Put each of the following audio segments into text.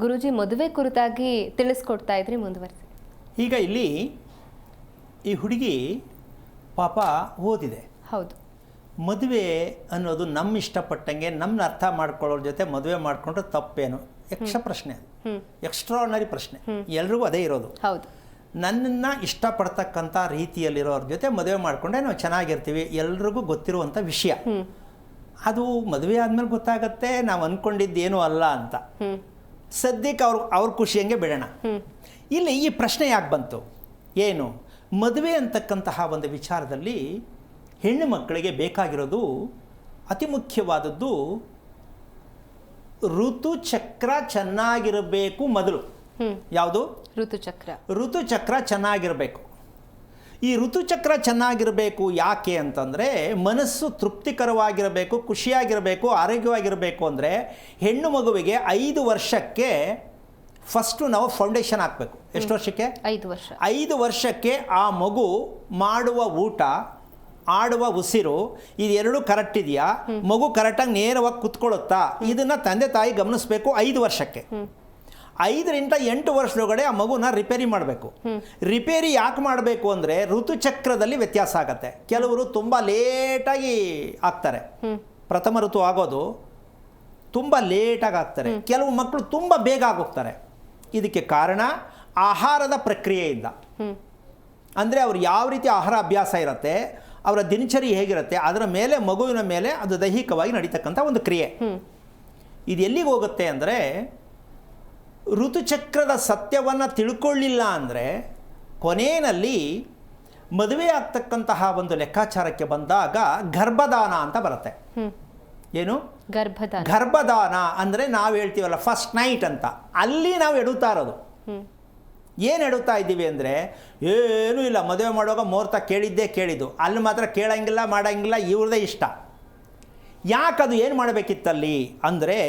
ಗುರೂಜಿ ಮದುವೆ ಕುರಿತಾಗಿ ತಿಳಿಸ್ಕೊಡ್ತಾ ಇದ್ರಿ, ಮುಂದುವರಿಸಿ. ಈಗ ಇಲ್ಲಿ ಈ ಹುಡುಗಿ ಪಾಪ ಓದಿದೆ. ಹೌದು. ಮದುವೆ ಅನ್ನೋದು ನಮ್ಮ ಇಷ್ಟಪಟ್ಟಂಗೆ ನಮ್ಮನ್ನ ಅರ್ಥ ಮಾಡ್ಕೊಳ್ಳೋರ ಜೊತೆ ಮದುವೆ ಮಾಡಿಕೊಂಡ್ರೆ ತಪ್ಪೇನು? ಪ್ರಶ್ನೆ ಅದು, ಎಕ್ಸ್ಟ್ರಾರ್ಡಿನರಿ ಪ್ರಶ್ನೆ. ಎಲ್ರಿಗೂ ಅದೇ ಇರೋದು. ಹೌದು. ನನ್ನನ್ನು ಇಷ್ಟಪಡ್ತಕ್ಕಂಥ ರೀತಿಯಲ್ಲಿರೋರ ಜೊತೆ ಮದುವೆ ಮಾಡಿಕೊಂಡ್ರೆ ನಾವು ಚೆನ್ನಾಗಿರ್ತೀವಿ, ಎಲ್ರಿಗೂ ಗೊತ್ತಿರುವಂಥ ವಿಷಯ. ಅದು ಮದುವೆ ಆದಮೇಲೆ ಗೊತ್ತಾಗತ್ತೆ ನಾವು ಅಂದ್ಕೊಂಡಿದ್ದೇನೂ ಅಲ್ಲ ಅಂತ. ಸದ್ಯಕ್ಕೆ ಅವ್ರ ಖುಷಿಯಂಗೆ ಬಿಡೋಣ. ಇಲ್ಲಿ ಈ ಪ್ರಶ್ನೆ ಯಾಕೆ ಬಂತು? ಏನು ಮದುವೆ ಅಂತಕ್ಕಂತಹ ಒಂದು ವಿಚಾರದಲ್ಲಿ ಹೆಣ್ಣು ಮಕ್ಕಳಿಗೆ ಬೇಕಾಗಿರೋದು ಅತಿ ಮುಖ್ಯವಾದದ್ದು ಋತುಚಕ್ರ ಚೆನ್ನಾಗಿರಬೇಕು. ಮೊದಲು ಯಾವುದು? ಋತುಚಕ್ರ ಚೆನ್ನಾಗಿರಬೇಕು. ಈ ಋತುಚಕ್ರ ಚೆನ್ನಾಗಿರಬೇಕು ಯಾಕೆ ಅಂತಂದರೆ, ಮನಸ್ಸು ತೃಪ್ತಿಕರವಾಗಿರಬೇಕು, ಖುಷಿಯಾಗಿರಬೇಕು, ಆರೋಗ್ಯವಾಗಿರಬೇಕು. ಅಂದರೆ ಹೆಣ್ಣು ಮಗುವಿಗೆ 5 ವರ್ಷಕ್ಕೆ ಫಸ್ಟು ನಾವು ಫೌಂಡೇಶನ್ ಹಾಕಬೇಕು. ಎಷ್ಟು ವರ್ಷಕ್ಕೆ? 5 ವರ್ಷ. 5 ವರ್ಷಕ್ಕೆ ಆ ಮಗು ಮಾಡುವ ಊಟ, ಆಡುವ ಉಸಿರು ಇದೆರಡು ಕರೆಕ್ಟ್ ಇದೆಯಾ, ಮಗು ಕರೆಕ್ಟಾಗಿ ನೇರವಾಗಿ ಕುತ್ಕೊಳ್ಳುತ್ತಾ, ಇದನ್ನು ತಂದೆ ತಾಯಿ ಗಮನಿಸಬೇಕು. 5 ವರ್ಷಕ್ಕೆ 5 ರಿಂದ 8 ವರ್ಷದೊಳಗಡೆ ಆ ಮಗುನ ರಿಪೇರಿ ಮಾಡಬೇಕು. ರಿಪೇರಿ ಯಾಕೆ ಮಾಡಬೇಕು ಅಂದರೆ ಋತುಚಕ್ರದಲ್ಲಿ ವ್ಯತ್ಯಾಸ ಆಗುತ್ತೆ. ಕೆಲವರು ತುಂಬ ಲೇಟಾಗಿ ಆಗ್ತಾರೆ, ಪ್ರಥಮ ಋತು ಆಗೋದು ತುಂಬ ಲೇಟಾಗಿ ಆಗ್ತಾರೆ. ಕೆಲವು ಮಕ್ಕಳು ತುಂಬ ಬೇಗ ಆಗೋಗ್ತಾರೆ. ಇದಕ್ಕೆ ಕಾರಣ ಆಹಾರದ ಪ್ರಕ್ರಿಯೆಯಿಂದ. ಅಂದರೆ ಅವ್ರು ಯಾವ ರೀತಿ ಆಹಾರ ಅಭ್ಯಾಸ ಇರುತ್ತೆ, ಅವರ ದಿನಚರಿ ಹೇಗಿರುತ್ತೆ, ಅದರ ಮೇಲೆ ಮಗುವಿನ ಮೇಲೆ ಅದು ದೈಹಿಕವಾಗಿ ನಡೀತಕ್ಕಂಥ ಒಂದು ಕ್ರಿಯೆ. ಇದು ಎಲ್ಲಿಗೆ ಹೋಗುತ್ತೆ ಅಂದರೆ, ಋತುಚಕ್ರದ ಸತ್ಯವನ್ನು ತಿಳ್ಕೊಳ್ಳಿಲ್ಲ ಅಂದರೆ ಕೊನೆಯಲ್ಲಿ ಮದುವೆ ಆಗ್ತಕ್ಕಂತಹ ಒಂದು ಲೆಕ್ಕಾಚಾರಕ್ಕೆ ಬಂದಾಗ ಗರ್ಭದಾನ ಅಂತ ಬರುತ್ತೆ. ಏನು? ಗರ್ಭದಾನ ಅಂದರೆ ನಾವು ಹೇಳ್ತೀವಲ್ಲ ಫಸ್ಟ್ ನೈಟ್ ಅಂತ. ಅಲ್ಲಿ ನಾವು ಎಡುತ್ತಾ ಇರೋದು. ಏನು ಎಡುತ್ತಾ ಇದ್ದೀವಿ ಅಂದರೆ, ಏನೂ ಇಲ್ಲ, ಮದುವೆ ಮಾಡುವಾಗ ಮುಹೂರ್ತ ಕೇಳಿದ್ದು, ಅಲ್ಲಿ ಮಾತ್ರ ಕೇಳಂಗಿಲ್ಲ, ಮಾಡೋಂಗಿಲ್ಲ, ಇವ್ರದೇ ಇಷ್ಟ. ಯಾಕದು ಏನು ಮಾಡಬೇಕಿತ್ತಲ್ಲಿ ಅಂದರೆ,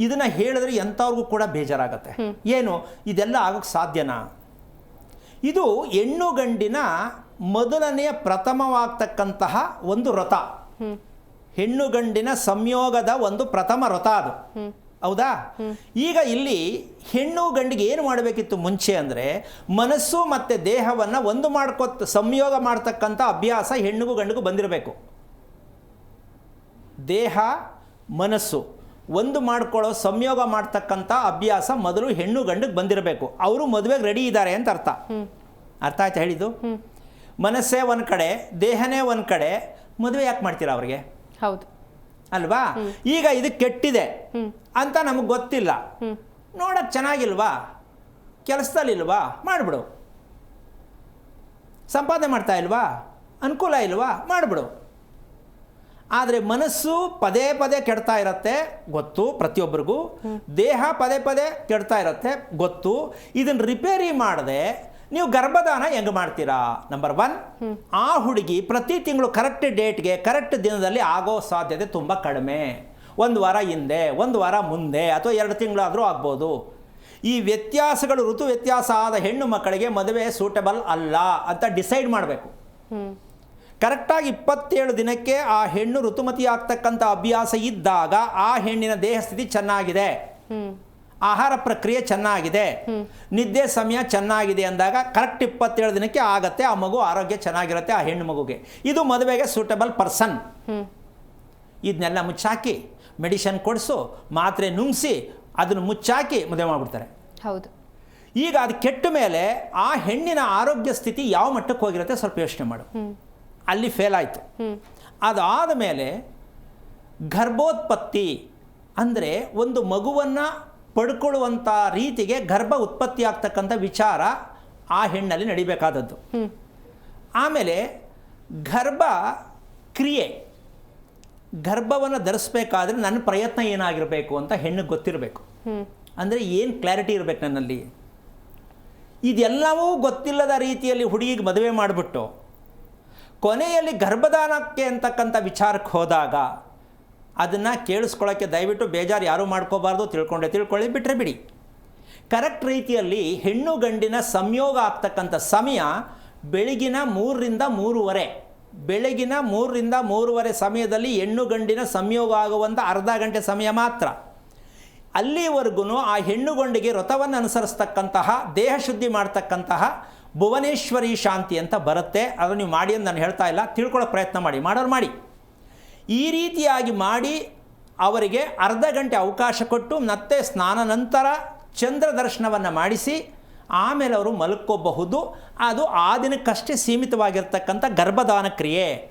ಇದನ್ನು ಹೇಳಿದ್ರೆ ಎಂಥವ್ರಿಗೂ ಕೂಡ ಬೇಜಾರಾಗತ್ತೆ. ಏನು ಇದೆಲ್ಲ ಆಗೋಕ್ಕೆ ಸಾಧ್ಯನಾ? ಇದು ಹೆಣ್ಣು ಗಂಡಿನ ಮೊದಲನೆಯ ಪ್ರಥಮವಾಗ್ತಕ್ಕಂತಹ ಒಂದು ವ್ರತ, ಹೆಣ್ಣು ಗಂಡಿನ ಸಂಯೋಗದ ಒಂದು ಪ್ರಥಮ ವ್ರತ ಅದು. ಹೌದಾ? ಈಗ ಇಲ್ಲಿ ಹೆಣ್ಣು ಗಂಡಿಗೆ ಏನು ಮಾಡಬೇಕಿತ್ತು ಮುಂಚೆ ಅಂದರೆ, ಮನಸ್ಸು ಮತ್ತು ದೇಹವನ್ನು ಒಂದು ಸಂಯೋಗ ಮಾಡ್ತಕ್ಕಂಥ ಅಭ್ಯಾಸ ಹೆಣ್ಣಿಗೂ ಗಂಡಿಗೂ ಬಂದಿರಬೇಕು. ದೇಹ ಮನಸ್ಸು ಒಂದು ಮಾಡ್ಕೊಳ್ಳೋ ಸಂಯೋಗ ಮಾಡ್ತಕ್ಕಂಥ ಅಭ್ಯಾಸ ಮೊದಲು ಹೆಣ್ಣು ಗಂಡಿಗೆ ಬಂದಿರಬೇಕು. ಅವರು ಮದುವೆಗೆ ರೆಡಿ ಇದ್ದಾರೆ ಅಂತ ಅರ್ಥ. ಅರ್ಥ ಆಯ್ತಾ ಹೇಳಿದ್ದು? ಮನಸ್ಸೇ ಒಂದು ಕಡೆ, ದೇಹನೇ ಒಂದು ಕಡೆ, ಮದುವೆ ಯಾಕೆ ಮಾಡ್ತೀರಾ ಅವ್ರಿಗೆ? ಹೌದು ಅಲ್ವಾ? ಈಗ ಇದು ಕೆಟ್ಟಿದೆ ಅಂತ ನಮಗೆ ಗೊತ್ತಿಲ್ಲ, ನೋಡೋಕ್ಕೆ ಚೆನ್ನಾಗಿಲ್ವಾ, ಕೆಲಸದಲ್ಲಿಲ್ವಾ, ಮಾಡಿಬಿಡು. ಸಂಪಾದನೆ ಮಾಡ್ತಾ ಇಲ್ವಾ, ಅನುಕೂಲ ಇಲ್ವಾ, ಮಾಡಿಬಿಡು. ಆದರೆ ಮನಸ್ಸು ಪದೇ ಪದೇ ಕೆಡ್ತಾ ಇರುತ್ತೆ, ಗೊತ್ತು ಪ್ರತಿಯೊಬ್ಬರಿಗೂ. ದೇಹ ಪದೇ ಪದೇ ಕೆಡ್ತಾ ಇರುತ್ತೆ, ಗೊತ್ತು. ಇದನ್ನು ರಿಪೇರಿ ಮಾಡದೆ ನೀವು ಗರ್ಭದಾನ ಹೆಂಗೆ ಮಾಡ್ತೀರಾ? ನಂಬರ್ 1, ಆ ಹುಡುಗಿ ಪ್ರತಿ ತಿಂಗಳು ಕರೆಕ್ಟ್ ಡೇಟ್ಗೆ ಕರೆಕ್ಟ್ ದಿನದಲ್ಲಿ ಆಗೋ ಸಾಧ್ಯತೆ ತುಂಬ ಕಡಿಮೆ. 1 ವಾರ ಹಿಂದೆ, 1 ವಾರ ಮುಂದೆ, ಅಥವಾ 2 ತಿಂಗಳಾದರೂ ಆಗ್ಬೋದು. ಈ ವ್ಯತ್ಯಾಸಗಳು, ಋತು ವ್ಯತ್ಯಾಸ ಆದ ಹೆಣ್ಣು ಮಕ್ಕಳಿಗೆ ಮದುವೆ ಸೂಟಬಲ್ ಅಲ್ಲ ಅಂತ ಡಿಸೈಡ್ ಮಾಡಬೇಕು. ಕರೆಕ್ಟಾಗಿ 27 ದಿನಕ್ಕೆ ಆ ಹೆಣ್ಣು ಋತುಮತಿ ಆಗ್ತಕ್ಕಂಥ ಅಭ್ಯಾಸ ಇದ್ದಾಗ ಆ ಹೆಣ್ಣಿನ ದೇಹ ಸ್ಥಿತಿ ಚೆನ್ನಾಗಿದೆ, ಆಹಾರ ಪ್ರಕ್ರಿಯೆ ಚೆನ್ನಾಗಿದೆ, ನಿದ್ದೆ ಸಮಯ ಚೆನ್ನಾಗಿದೆ ಅಂದಾಗ ಕರೆಕ್ಟ್ 27 ದಿನಕ್ಕೆ ಆಗತ್ತೆ. ಆ ಮಗು ಆರೋಗ್ಯ ಚೆನ್ನಾಗಿರುತ್ತೆ ಆ ಹೆಣ್ಣು ಮಗುಗೆ. ಇದು ಮದುವೆಗೆ ಸೂಟಬಲ್ ಪರ್ಸನ್. ಇದನ್ನೆಲ್ಲ ಮುಚ್ಚಾಕಿ ಮೆಡಿಸಿನ್ ಕೊಡಿಸು, ಮಾತ್ರೆ ನುಂಗಿಸಿ ಅದನ್ನು ಮುಚ್ಚಾಕಿ ಮದುವೆ ಮಾಡಿಬಿಡ್ತಾರೆ. ಹೌದು. ಈಗ ಅದು ಕೆಟ್ಟ ಮೇಲೆ ಆ ಹೆಣ್ಣಿನ ಆರೋಗ್ಯ ಸ್ಥಿತಿ ಯಾವ ಮಟ್ಟಕ್ಕೆ ಹೋಗಿರುತ್ತೆ ಸ್ವಲ್ಪ ಯೋಚನೆ ಮಾಡು. ಅಲ್ಲಿ ಫೇಲ್ ಆಯಿತು. ಅದಾದ ಮೇಲೆ ಗರ್ಭೋತ್ಪತ್ತಿ ಅಂದರೆ ಒಂದು ಮಗುವನ್ನು ಪಡ್ಕೊಳ್ಳುವಂಥ ರೀತಿಗೆ ಗರ್ಭ ಉತ್ಪತ್ತಿ ಆಗ್ತಕ್ಕಂಥ ವಿಚಾರ ಆ ಹೆಣ್ಣಲ್ಲಿ ನಡಿಬೇಕಾದದ್ದು. ಆಮೇಲೆ ಗರ್ಭ ಕ್ರಿಯೆ, ಗರ್ಭವನ್ನು ಧರಿಸ್ಬೇಕಾದ್ರೆ ನನ್ನ ಪ್ರಯತ್ನ ಏನಾಗಿರಬೇಕು ಅಂತ ಹೆಣ್ಣಿಗೆ ಗೊತ್ತಿರಬೇಕು. ಅಂದರೆ ಏನು ಕ್ಲಾರಿಟಿ ಇರಬೇಕು ನನ್ನಲ್ಲಿ. ಇದೆಲ್ಲವೂ ಗೊತ್ತಿಲ್ಲದ ರೀತಿಯಲ್ಲಿ ಹುಡುಗಿಗೆ ಮದುವೆ ಮಾಡಿಬಿಟ್ಟು ಕೊನೆಯಲ್ಲಿ ಗರ್ಭದಾನಕ್ಕೆ ಅಂತಕ್ಕಂಥ ವಿಚಾರಕ್ಕೆ ಹೋದಾಗ ಅದನ್ನು ಕೇಳಿಸ್ಕೊಳ್ಳೋಕ್ಕೆ ದಯವಿಟ್ಟು ಬೇಜಾರು ಯಾರೂ ಮಾಡ್ಕೋಬಾರ್ದು. ತಿಳ್ಕೊಳ್ಳಿ, ಬಿಟ್ಟರೆ ಬಿಡಿ. ಕರೆಕ್ಟ್ ರೀತಿಯಲ್ಲಿ ಹೆಣ್ಣು ಗಂಡಿನ ಸಂಯೋಗ ಆಗ್ತಕ್ಕಂಥ ಸಮಯ ಬೆಳಗಿನ 3 ರಿಂದ 3:30. ಬೆಳಗಿನ 3 ರಿಂದ 3:30 ಸಮಯದಲ್ಲಿ ಹೆಣ್ಣು ಗಂಡಿನ ಸಂಯೋಗ ಆಗುವಂಥ ಅರ್ಧ ಗಂಟೆ ಸಮಯ ಮಾತ್ರ. ಅಲ್ಲಿವರೆಗೂ ಆ ಹೆಣ್ಣುಗೊಂಡಿಗೆ ವ್ರತವನ್ನು ಅನುಸರಿಸ್ತಕ್ಕಂತಹ ದೇಹ ಶುದ್ಧಿ ಮಾಡ್ತಕ್ಕಂತಹ ಭುವನೇಶ್ವರಿ ಶಾಂತಿ ಅಂತ ಬರುತ್ತೆ. ಅದು ನೀವು ಮಾಡಿ ಅಂತ ನಾನು ಹೇಳ್ತಾ ಇಲ್ಲ, ತಿಳ್ಕೊಳ್ಳೋ ಪ್ರಯತ್ನ ಮಾಡಿ, ಮಾಡೋರು ಮಾಡಿ. ಈ ರೀತಿಯಾಗಿ ಮಾಡಿ ಅವರಿಗೆ ಅರ್ಧ ಗಂಟೆ ಅವಕಾಶ ಕೊಟ್ಟು ಮತ್ತೆ ಸ್ನಾನ ನಂತರ ಚಂದ್ರ ದರ್ಶನವನ್ನು ಮಾಡಿಸಿ ಆಮೇಲೆ ಅವರು ಮಲ್ಕೋಬಹುದು. ಅದು ಆ ದಿನಕ್ಕಷ್ಟೇ ಸೀಮಿತವಾಗಿರ್ತಕ್ಕಂಥ ಗರ್ಭಧಾನ ಕ್ರಿಯೆ.